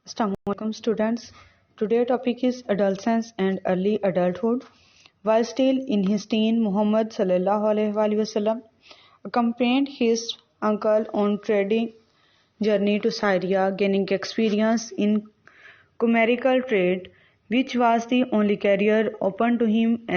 Assalamualaikum students. Today topic is adolescence and early adulthood. While still in his teen, Muhammad sallallahu alaihi wasallam accompanied his uncle on trading journey to Syria, gaining experience in commercial trade, which was the only career open to him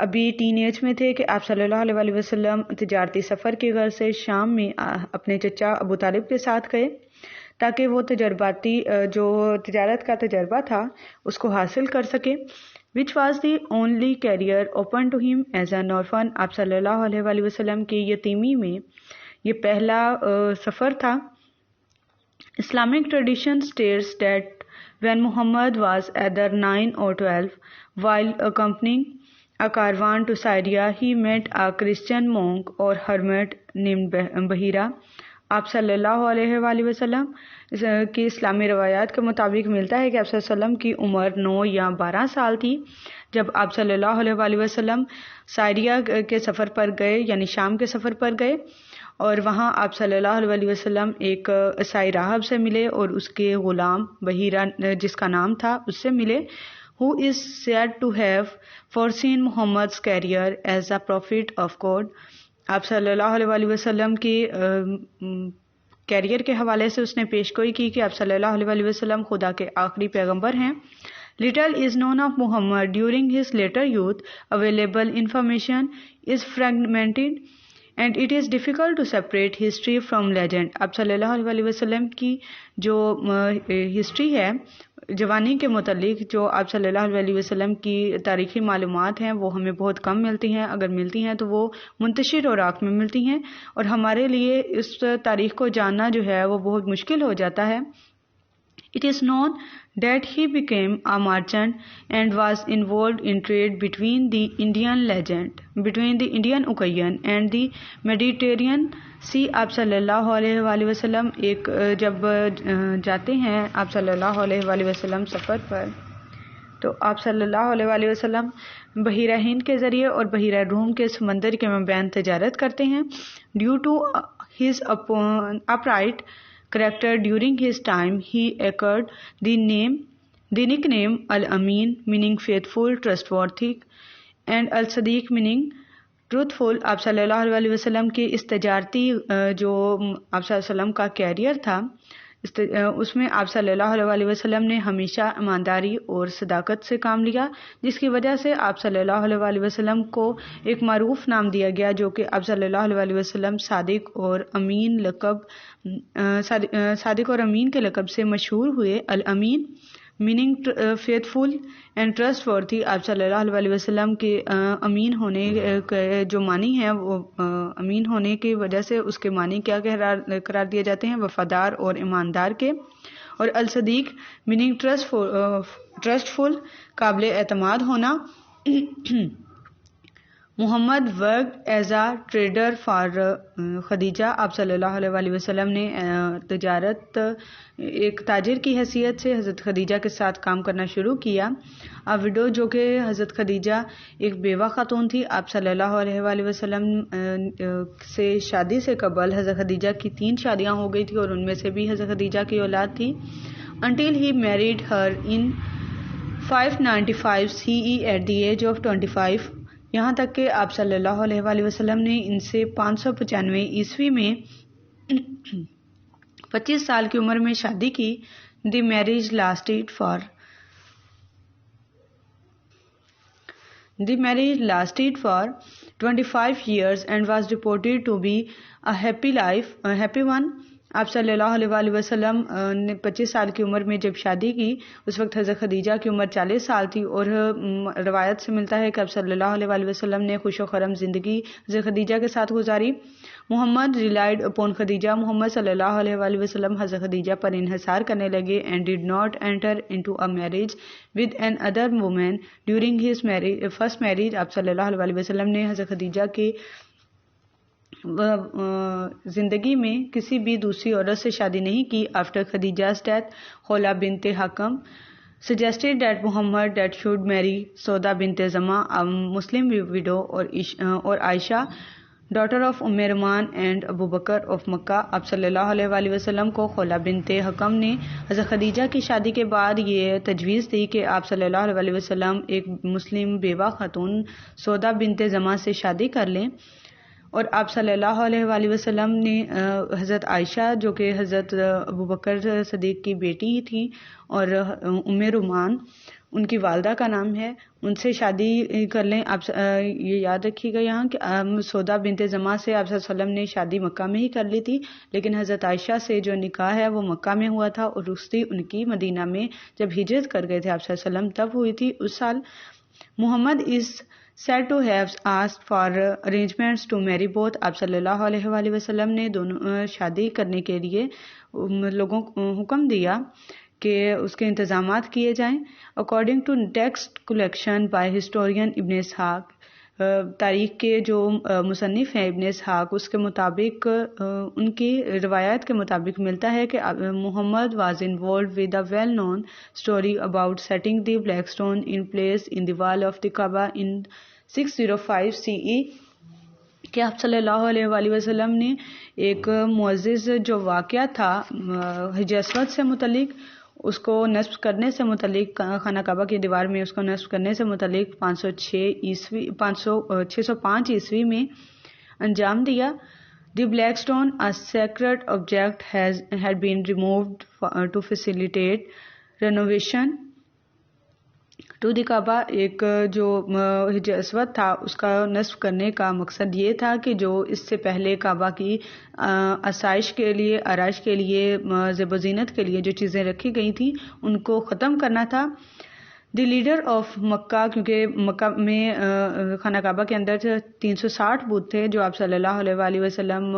ابھی teen age میں تھے کہ آپ صلی اللہ علیہ وسلم تجارتی سفر کے غرض سے شام میں اپنے چچا ابو طالب کے ساتھ گئے تاکہ وہ جو تجارت کا تجربہ تھا اس کو حاصل کر سکے. Which was the only career open to him as an orphan. آپ صلی اللہ علیہ وسلم کی یتیمی میں یہ پہلا سفر تھا. Islamic tradition states that when Muhammad was either 9 or 12, while accompanying a caravan to Syria, he met a Christian monk or hermit named Bahira. آپ صلی اللہ علیہ وآلہ وسلم کی اسلامی روایات کے مطابق ملتا ہے کہ آپ صلی اللہ علیہ وسلم کی عمر 9 یا 12 سال تھی جب آپ صلی اللہ علیہ وآلہ وسلم سائریا کے سفر پر گئے، یعنی شام کے سفر پر گئے، اور وہاں آپ صلی اللہ علیہ وسلم ایک عیسائی راہب سے ملے اور اس کے غلام بحیرہ جس کا نام تھا اس سے ملے. who is said to have foreseen Muhammad's career as a prophet of God. آپ صلی اللہ علیہ وسلم کی کیریئر کے حوالے سے اس نے پیش گوئی کی کہ آپ صلی اللہ علیہ وسلم خدا کے آخری پیغمبر ہیں. Little is known of Muhammad during his later youth. Available information is fragmented and it is difficult to separate history from legend. آپ صلی اللہ علیہ وسلم کی جو ہسٹری ہے جوانی کے متعلق، جو آپ صلی اللہ علیہ وسلم کی تاریخی معلومات ہیں وہ ہمیں بہت کم ملتی ہیں. اگر ملتی ہیں تو وہ منتشر اوراق میں ملتی ہیں اور ہمارے لیے اس تاریخ کو جاننا جو ہے وہ بہت مشکل ہو جاتا ہے. It is known that he became a merchant and was involved in trade between the Indian Ocean and the Mediterranean Sea. آپ صلی اللہ علیہ وآلہ وسلم جب جاتے ہیں آپ صلی اللہ علیہ وآلہ وسلم سفر پر، تو آپ صلی اللہ علیہ وآلہ وسلم بحیرہ ہند کے ذریعے اور بحیرہ روم کے سمندر کے مابین تجارت کرتے ہیں. Due to his upright character during his time, he acquired the nickname Al-Amin, meaning faithful, trustworthy, and Al-Sadiq, meaning truthful. آپ صلی اللہ علیہ وسلم کی اس تجارتی جو آپ صلی اللہ علیہ وسلم کا کیریئر تھا، اس میں آپ صلی اللہ علیہ وسلم نے ہمیشہ ایمانداری اور صداقت سے کام لیا، جس کی وجہ سے آپ صلی اللہ علیہ وسلم کو ایک معروف نام دیا گیا جو کہ آپ صلی اللہ علیہ وسلم صادق اور امین کے لقب سے مشہور ہوئے. الامین میننگ فیتھفل اینڈ ٹرسٹ ورتھی. آپ صلی اللہ علیہ وسلم کے امین ہونے کے جو معنی ہیں وہ امین ہونے کی وجہ سے اس کے معنی کیا قرار دیے جاتے ہیں؟ وفادار اور ایماندار کے. اور الصدیق میننگ ٹرسٹفل، قابل اعتماد ہونا. Muhammad worked as a trader for Khadija. آپ صلی اللہ علیہ وسلم نے تجارت ایک تاجر کی حیثیت سے حضرت خدیجہ کے ساتھ کام کرنا شروع کیا. وڈو، جو کہ حضرت خدیجہ ایک بیوہ خاتون تھی. آپ صلی اللہ علیہ وسلم سے شادی سے قبل حضرت خدیجہ کی 3 شادیاں ہو گئی تھی اور ان میں سے بھی حضرت خدیجہ کی اولاد تھی. until he married her in 595 CE at the age of 25. یہاں تک کہ آپ صلی اللہ علیہ وسلم نے ان سے 595 عیسوی میں 25 سال کی عمر میں شادی کی. The marriage lasted for 25 years and was reported to be a happy one. آپ صلی اللہ علیہ وسلم نے 25 سال کی عمر میں جب شادی کی اس وقت حضرت خدیجہ کی عمر 40 سال تھی، اور روایت سے ملتا ہے کہ آپ صلی اللہ علیہ وسلم نے خوش و خرم زندگی حضرت خدیجہ کے ساتھ گزاری. محمد ریلائڈ اپون خدیجہ. محمد صلی اللہ علیہ وسلم حضرت خدیجہ پر انحصار کرنے لگے. And did not enter into a marriage with another woman during his first marriage. آپ صلی اللہ علیہ وسلم نے حضرت خدیجہ کی زندگی میں کسی بھی دوسری عورت سے شادی نہیں کی. آفٹر خدیجہ's ڈیتھ، خولہ بنت حکم suggested that Muhammad that should marry Sauda bint Zama, a Muslim widow, اور عائشہ ڈاٹر آف ام رومان اینڈ ابو بکر آف مکہ. آپ صلی اللہ علیہ وآلہ وسلم کو خولہ بنت حکم نے حضرت خدیجہ کی شادی کے بعد یہ تجویز دی کہ آپ صلی اللہ علیہ وآلہ وسلم ایک مسلم بیوہ خاتون سودا بنت زمعہ سے شادی کر لیں، اور آپ صلی اللہ علیہ وآلہ وسلم نے حضرت عائشہ جو کہ حضرت ابو بکر صدیق کی بیٹی تھی اور ام رومان ان کی والدہ کا نام ہے، ان سے شادی کر لیں. آپ یہ یاد رکھیے گا یہاں کہ سودا بنت زمعہ سے آپ صلی اللہ علیہ وسلم نے شادی مکہ میں ہی کر لی تھی، لیکن حضرت عائشہ سے جو نکاح ہے وہ مکہ میں ہوا تھا، اور رخصتی ان کی مدینہ میں جب ہجرت کر گئے تھے آپ صلی اللہ علیہ وسلم تب ہوئی تھی اس سال. محمد از said to have asked for arrangements to marry both. آپ صلی اللہ علیہ وآلہ وسلم نے دونوں شادی کرنے کے لیے لوگوں کو حکم دیا کہ اس کے انتظامات کیے جائیں. According to text collection by historian Ibn Ishaq, تاریخ کے جو مصنف ہیں ابن اسحاق، اس کے مطابق ان کی روایات کے مطابق ملتا ہے کہ Muhammad was involved with a well known story about setting the black stone in place in the wall of the Kaaba in 605 CE، کہ آپ صلی اللہ علیہ وآلہ وسلم نے ایک معزز جو واقعہ تھا حجر اسود سے متعلق، اس کو نصب کرنے سے متعلق، خانہ کعبہ کی دیوار میں اس کو نصب کرنے سے متعلق 605 عیسوی میں انجام دیا. The black stone a sacred object had been removed to facilitate renovation to the Kaaba. ایک جو حجر اسود تھا اس کا نصب کرنے کا مقصد یہ تھا کہ جو اس سے پہلے کعبہ کی آسائش کے لیے، آرائش کے لیے، زیب و زینت کے لیے جو چیزیں رکھی گئی تھیں ان کو ختم کرنا تھا. دی لیڈر آف مکہ، کیونکہ مکہ میں خانہ کعبہ کے اندر 360 بت تھے جو آپ صلی اللہ علیہ وآلہ وسلم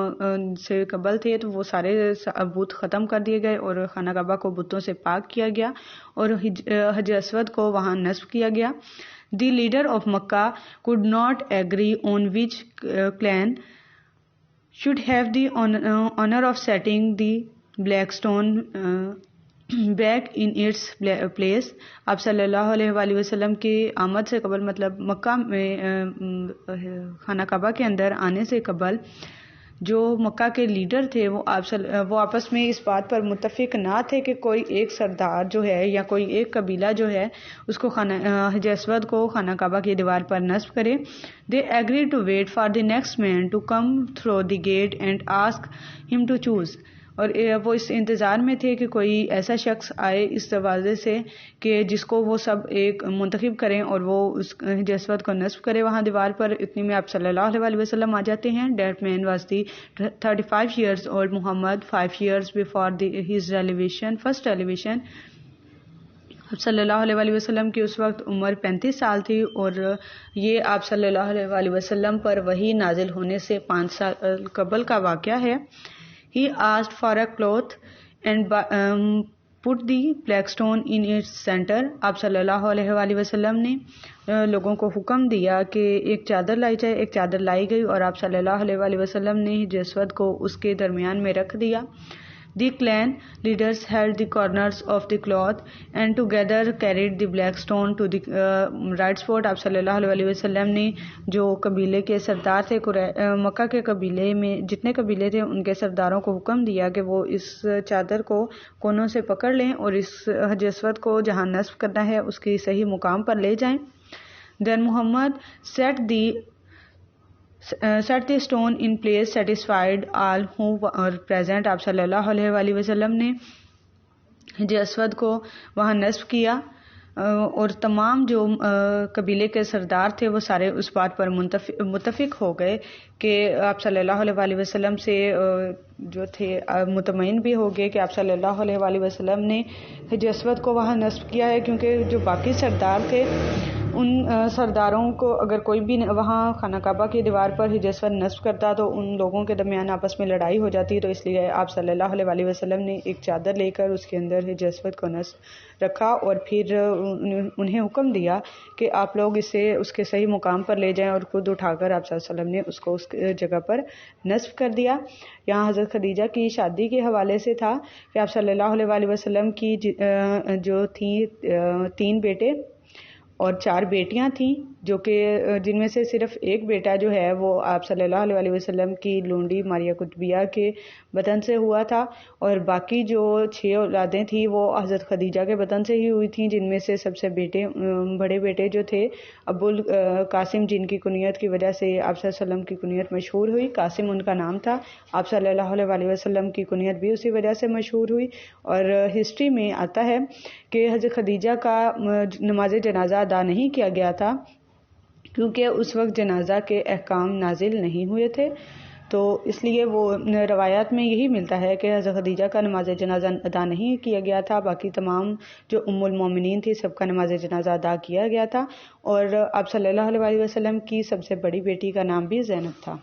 سے قبل تھے، تو وہ سارے بت ختم کر دیے گئے اور خانہ کعبہ کو بتوں سے پاک کیا گیا اور حجر اسود کو وہاں نصب کیا گیا. The leader of Mecca could not agree on which clan should have the honor of setting the black stone back in its place. آپ صلی اللہ علیہ وآلہ وسلم کی آمد سے قبل، مطلب مکہ میں خانہ کعبہ کے اندر آنے سے قبل، جو مکہ کے لیڈر تھے وہ آپس میں اس بات پر متفق نہ تھے کہ کوئی ایک سردار جو ہے یا کوئی ایک قبیلہ جو ہے اس کو حجر اسود کو خانہ کعبہ کی دیوار پر نصب کرے. They agree to wait for the next man to come through the gate and ask him to choose. اور وہ اس انتظار میں تھے کہ کوئی ایسا شخص آئے اس دروازے سے کہ جس کو وہ سب ایک منتخب کریں اور وہ اس حجر اسود کو نصب کرے وہاں دیوار پر. اتنی میں آپ صلی اللہ علیہ وآلہ وسلم آ جاتے ہیں. That man was the 35 years old Muhammad 5 years before his first elevation. آپ صلی اللہ علیہ وآلہ وسلم کی اس وقت عمر 35 سال تھی اور یہ آپ صلی اللہ علیہ وآلہ وسلم پر وحی نازل ہونے سے 5 سال قبل کا واقعہ ہے. He asked for a cloth and put the black stone in its center. آپ صلی اللہ علیہ وآلہ وسلم نے لوگوں کو حکم دیا کہ ایک چادر لائی جائے. ایک چادر لائی گئی اور آپ صلی اللہ علیہ وآلہ وسلم نے حجر اسود کو اس کے درمیان میں رکھ دیا. The clan leaders held the corners of the cloth and together carried the black stone to the right spot. آپ صلی اللہ علیہ وسلم نے جو قبیلے کے سردار تھے، مکہ کے قبیلے میں جتنے قبیلے تھے ان کے سرداروں کو حکم دیا کہ وہ اس چادر کو کونوں سے پکڑ لیں اور اس حجر اسود کو جہاں نصب کرنا ہے اس کی صحیح مقام پر لے جائیں. Then Muhammad set the stone in place, satisfied all who were present. آپ صلی اللہ علیہ وآلہ وسلم نے حجر اسود کو وہاں نصب کیا اور تمام جو قبیلے کے سردار تھے وہ سارے اس بات پر متفق ہو گئے کہ آپ صلی اللہ علیہ وآلہ وسلم سے جو تھے مطمئن بھی ہو گئے کہ آپ صلی اللہ علیہ وآلہ وسلم نے حجر اسود کو وہاں نصب کیا ہے، کیونکہ جو باقی سردار تھے ان سرداروں کو اگر کوئی بھی وہاں خانہ کعبہ کی دیوار پر حجر اسود نصب کرتا تو ان لوگوں کے درمیان آپس میں لڑائی ہو جاتی. تو اس لیے آپ صلی اللہ علیہ وآلہ وسلم نے ایک چادر لے کر اس کے اندر حجر اسود کو نصب رکھا اور پھر انہیں حکم دیا کہ آپ لوگ اسے اس کے صحیح مقام پر لے جائیں، اور خود اٹھا کر آپ صلی اللہ علیہ وسلم نے اس کو اس جگہ پر نصب کر دیا. یہاں حضرت خدیجہ کی شادی کے حوالے سے تھا کہ آپ صلی اللہ علیہ وآلہ وسلم کی جو تھیں 3 بیٹے اور 4 بیٹیاں تھیں. جو کہ جن میں سے صرف ایک بیٹا جو ہے وہ آپ صلی اللہ علیہ وسلم کی لونڈی ماریہ قطبیہ کے بطن سے ہوا تھا، اور باقی جو 6 اولادیں تھیں وہ حضرت خدیجہ کے بطن سے ہی ہوئی تھیں، جن میں سے سب سے بڑے بیٹے جو تھے ابو القاسم، جن کی کنیت کی وجہ سے آپ صلی اللہ علیہ وسلم کی کنیت مشہور ہوئی، قاسم ان کا نام تھا، آپ صلی اللہ علیہ وسلم کی کنیت بھی اسی وجہ سے مشہور ہوئی۔ اور ہسٹری میں آتا ہے کہ حضرت خدیجہ کا نماز جنازہ ادا نہیں کیا گیا تھا کیونکہ اس وقت جنازہ کے احکام نازل نہیں ہوئے تھے، تو اس لیے وہ روایات میں یہی ملتا ہے کہ حضرت خدیجہ کا نماز جنازہ ادا نہیں کیا گیا تھا، باقی تمام جو ام المومنین تھی سب کا نماز جنازہ ادا کیا گیا تھا، اور آپ صلی اللہ علیہ وسلم کی سب سے بڑی بیٹی کا نام بھی زینب تھا۔